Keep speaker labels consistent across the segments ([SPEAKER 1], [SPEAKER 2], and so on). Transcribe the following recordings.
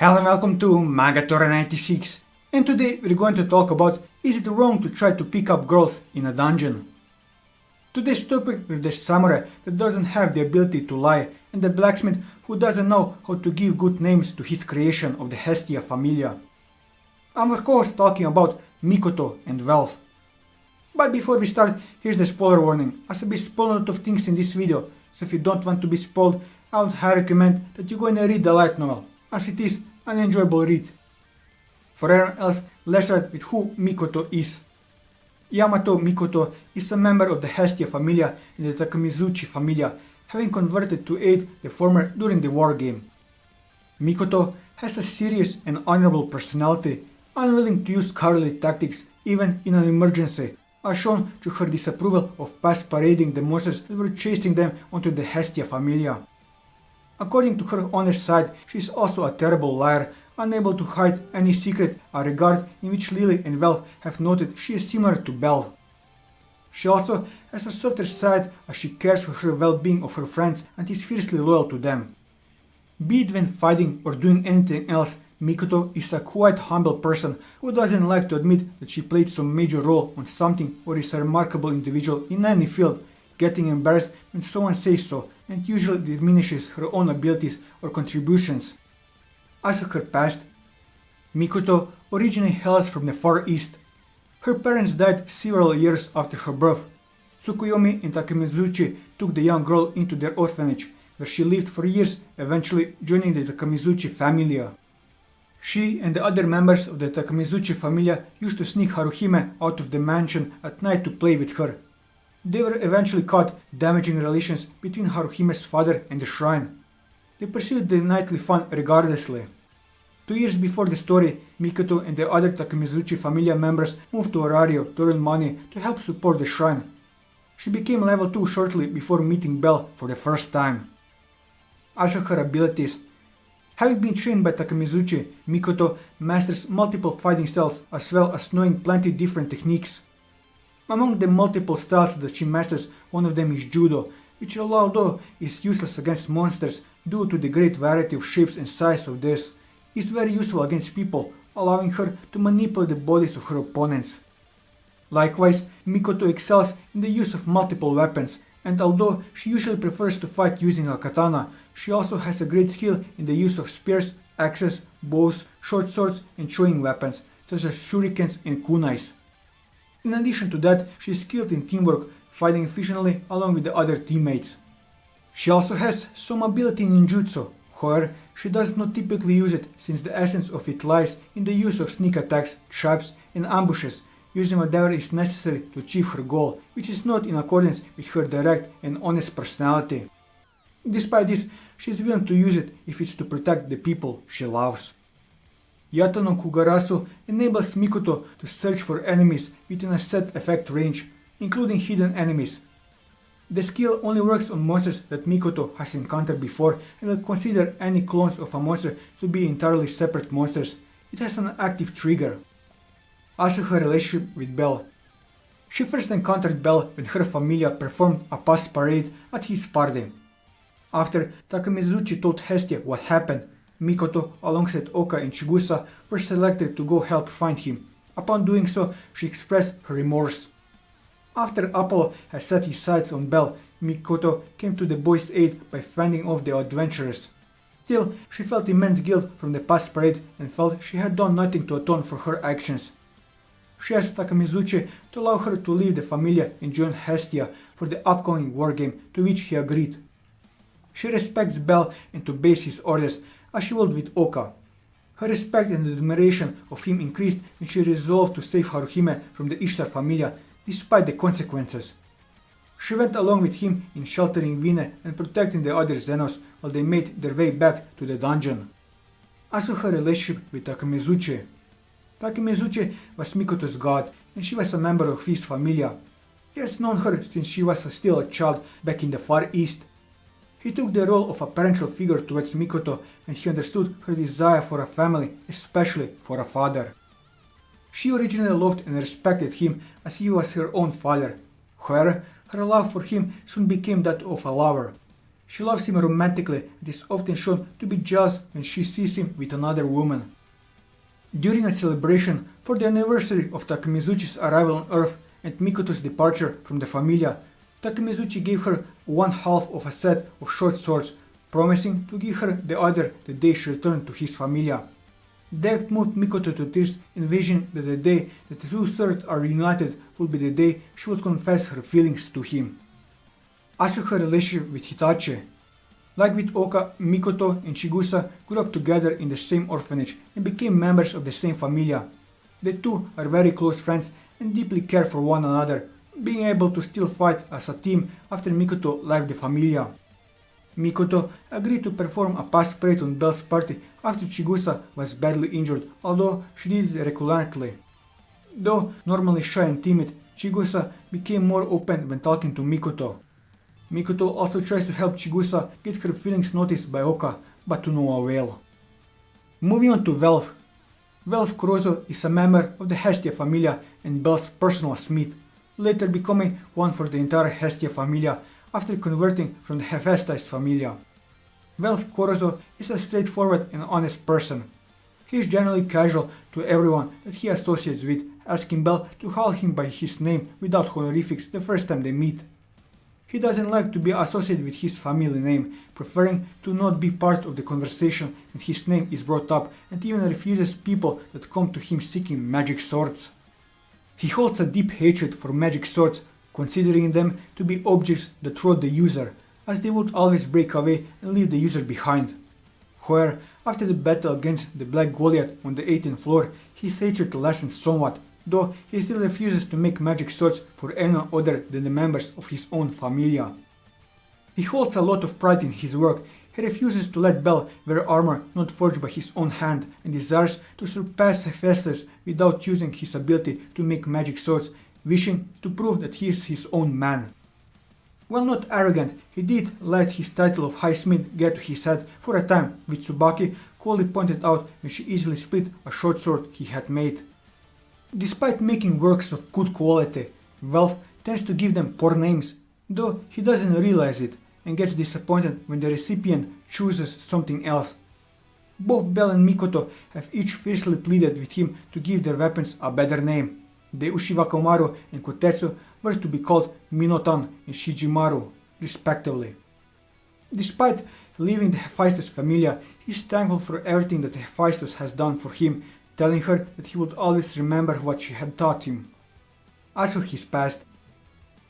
[SPEAKER 1] Hello and welcome to Magatora96, and today we're going to talk about is it wrong to try to pick up girls in a dungeon? Today's topic with the samurai that doesn't have the ability to lie and the blacksmith who doesn't know how to give good names to his creation of the Hestia Familia. I'm of course talking about Mikoto and Welf. But before we start, here's the spoiler warning, as I'll be spoiling a lot of things in this video, so if you don't want to be spoiled, I would highly recommend that you're going to read the light novel, as it is an enjoyable read. For everyone else, let's start with who Mikoto is. Yamato Mikoto is a member of the Hestia Familia and the Takemizuchi Familia, having converted to aid the former during the war game. Mikoto has a serious and honorable personality, unwilling to use cowardly tactics even in an emergency, as shown through her disapproval of past parading the monsters that were chasing them onto the Hestia Familia. According to her honest side, she is also a terrible liar, unable to hide any secret, a regard in which Lily and Vel have noted she is similar to Belle. She also has a softer side as she cares for her well-being of her friends and is fiercely loyal to them. Be it when fighting or doing anything else, Mikoto is a quite humble person who doesn't like to admit that she played some major role on something or is a remarkable individual in any field, getting embarrassed when someone says so, and usually diminishes her own abilities or contributions. As for her past, Mikoto originally hails from the Far East. Her parents died several years after her birth. Tsukuyomi and Takemizuchi took the young girl into their orphanage, where she lived for years, eventually joining the Takemizuchi Familia. She and the other members of the Takemizuchi Familia used to sneak Haruhime out of the mansion at night to play with her. They were eventually caught damaging relations between Haruhime's father and the shrine. They pursued the nightly fun regardlessly. 2 years before the story, Mikoto and the other Takemizuchi Familia members moved to Arario to earn money to help support the shrine. She became level 2 shortly before meeting Belle for the first time. As for her abilities, having been trained by Takemizuchi, Mikoto masters multiple fighting styles as well as knowing plenty different techniques. Among the multiple styles that she masters, one of them is Judo, which although is useless against monsters due to the great variety of shapes and size of this, is very useful against people, allowing her to manipulate the bodies of her opponents. Likewise, Mikoto excels in the use of multiple weapons, and although she usually prefers to fight using a katana, she also has a great skill in the use of spears, axes, bows, short swords and throwing weapons, such as shurikens and kunais. In addition to that, she is skilled in teamwork, fighting efficiently along with the other teammates. She also has some ability in ninjutsu, however, she does not typically use it since the essence of it lies in the use of sneak attacks, traps and ambushes, using whatever is necessary to achieve her goal, which is not in accordance with her direct and honest personality. Despite this, she is willing to use it if it's to protect the people she loves. Yato no Kugarasu enables Mikoto to search for enemies within a set effect range, including hidden enemies. The skill only works on monsters that Mikoto has encountered before and will consider any clones of a monster to be entirely separate monsters. It has an active trigger. As for her relationship with Belle, she first encountered Belle when her familia performed a past parade at his party. After Takemizuchi told Hestia what happened, Mikoto, alongside Oka and Chigusa, were selected to go help find him. Upon doing so, she expressed her remorse. After Apollo had set his sights on Belle, Mikoto came to the boys' aid by fending off the adventurers. Still, she felt immense guilt from the past parade and felt she had done nothing to atone for her actions. She asked Takemizuchi to allow her to leave the Familia and join Hestia for the upcoming war game, to which he agreed. She respects Belle and obeys his orders, as she would with Oka. Her respect and admiration of him increased when she resolved to save Haruhime from the Ishtar Familia, despite the consequences. She went along with him in sheltering Vine and protecting the other Zenos while they made their way back to the dungeon. As for her relationship with Takemizuchi, Takemizuchi was Mikoto's god and she was a member of his Familia. He has known her since she was still a child back in the Far East. He took the role of a parental figure towards Mikoto and he understood her desire for a family, especially for a father. She originally loved and respected him as he was her own father. However, her love for him soon became that of a lover. She loves him romantically and is often shown to be jealous when she sees him with another woman. During a celebration for the anniversary of Takemizuchi's arrival on Earth and Mikoto's departure from the Familia, Takemizuchi gave her one half of a set of short swords, promising to give her the other the day she returned to his Familia. The act moved Mikoto to tears, envisioning that the day that the two swords are reunited would be the day she would confess her feelings to him. As for her relationship with Hitachi, like with Oka, Mikoto and Chigusa grew up together in the same orphanage and became members of the same Familia. The two are very close friends and deeply care for one another, being able to still fight as a team after Mikoto left the Familia. Mikoto agreed to perform a pass parade on Belle's party after Chigusa was badly injured, although she did it reluctantly. Though normally shy and timid, Chigusa became more open when talking to Mikoto. Mikoto also tries to help Chigusa get her feelings noticed by Oka, but to no avail. Moving on to Welf. Welf Kurozo is a member of the Hestia Familia and Belle's personal smith, later becoming one for the entire Hestia Familia after converting from the Hephaestus Familia. Welf Kurozo is a straightforward and honest person. He is generally casual to everyone that he associates with, asking Belle to call him by his name without honorifics the first time they meet. He doesn't like to be associated with his family name, preferring to not be part of the conversation when his name is brought up, and even refuses people that come to him seeking magic swords. He holds a deep hatred for magic swords, considering them to be objects that rot the user, as they would always break away and leave the user behind. However, after the battle against the Black Goliath on the 18th floor, his hatred lessens somewhat, though he still refuses to make magic swords for anyone other than the members of his own Familia. He holds a lot of pride in his work. He refuses to let Belle wear armor not forged by his own hand and desires to surpass Hephaestus without using his ability to make magic swords, wishing to prove that he is his own man. While not arrogant, he did let his title of High Smith get to his head for a time, which Tsubaki coolly pointed out when she easily split a short sword he had made. Despite making works of good quality, Welf tends to give them poor names, though he doesn't realize it and gets disappointed when the recipient chooses something else. Both Belle and Mikoto have each fiercely pleaded with him to give their weapons a better name. The Ushiwakomaru and Kotetsu were to be called Minotan and Shijimaru, respectively. Despite leaving the Hephaestus Familia, he is thankful for everything that Hephaestus has done for him, telling her that he would always remember what she had taught him. As for his past,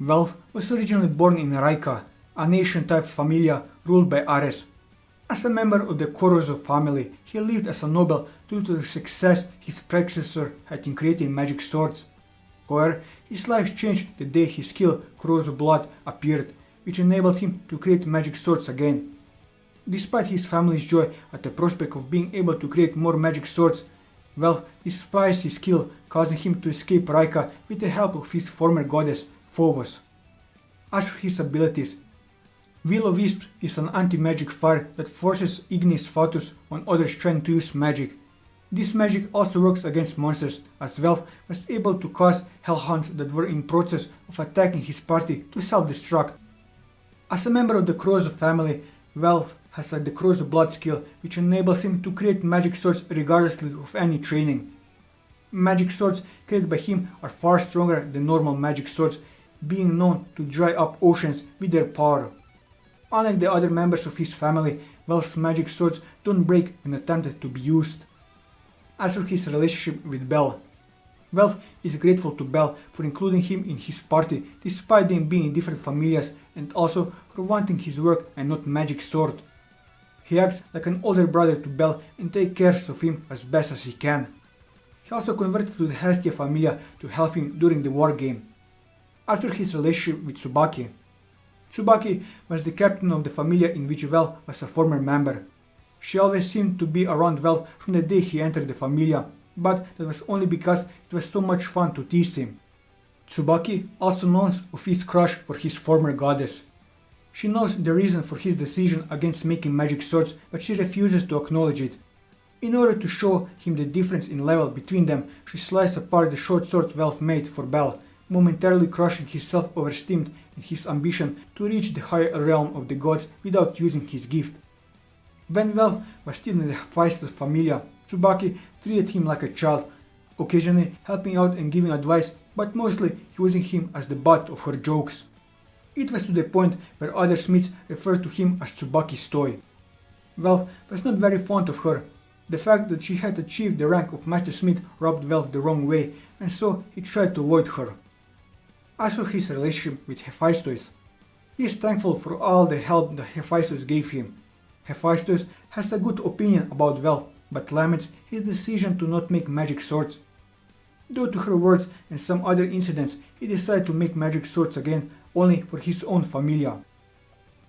[SPEAKER 1] Welf was originally born in Raika, a nation-type Familia ruled by Ares. As a member of the Kurozo family, he lived as a noble due to the success his predecessor had in creating magic swords. However, his life changed the day his skill Kurozo blood appeared, which enabled him to create magic swords again. Despite his family's joy at the prospect of being able to create more magic swords, Welf despised his skill, causing him to escape Raika with the help of his former goddess, Phobos. As for his abilities, Will-O-Wisp is an anti-magic fire that forces ignis fatuus on others trying to use magic. This magic also works against monsters, as Welf was able to cause hellhounds that were in process of attacking his party to self-destruct. As a member of the Kurozo family, Welf has the Kurozo blood skill, which enables him to create magic swords regardless of any training. Magic swords created by him are far stronger than normal magic swords, being known to dry up oceans with their power. Unlike the other members of his family, Welf's magic swords don't break when attempted to be used. As for his relationship with Belle, Welf is grateful to Belle for including him in his party despite them being in different familias, and also for wanting his work and not magic sword. He acts like an older brother to Belle and takes care of him as best as he can. He also converted to the Hestia Familia to help him during the war game. As for his relationship with Tsubaki, Tsubaki was the captain of the Familia in which Welf was a former member. She always seemed to be around Welf from the day he entered the Familia, but that was only because it was so much fun to tease him. Tsubaki also knows of his crush for his former goddess. She knows the reason for his decision against making magic swords, but she refuses to acknowledge it. In order to show him the difference in level between them, she sliced apart the short sword Welf made for Belle, momentarily crushing his self-esteem and in his ambition to reach the higher realm of the gods without using his gift. When Welf was still in the fight with Familia, Tsubaki treated him like a child, occasionally helping out and giving advice, but mostly using him as the butt of her jokes. It was to the point where other smiths referred to him as Tsubaki's toy. Welf was not very fond of her. The fact that she had achieved the rank of Master Smith rubbed Welf the wrong way, and so he tried to avoid her. As for his relationship with Hephaestus, he is thankful for all the help that Hephaestus gave him. Hephaestus has a good opinion about Welf, but laments his decision to not make magic swords. Due to her words and some other incidents, he decided to make magic swords again, only for his own Familia.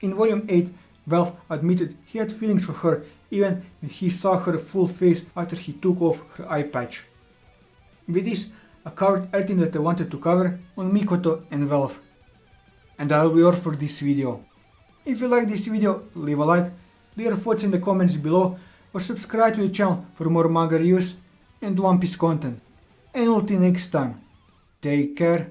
[SPEAKER 1] In Volume 8, Welf admitted he had feelings for her even when he saw her full face after he took off her eye patch. With this, I covered everything that I wanted to cover on Mikoto and Welf. And that will be all for this video. If you like this video, leave a like, leave your thoughts in the comments below, or subscribe to the channel for more manga reviews and One Piece content. And until next time, take care.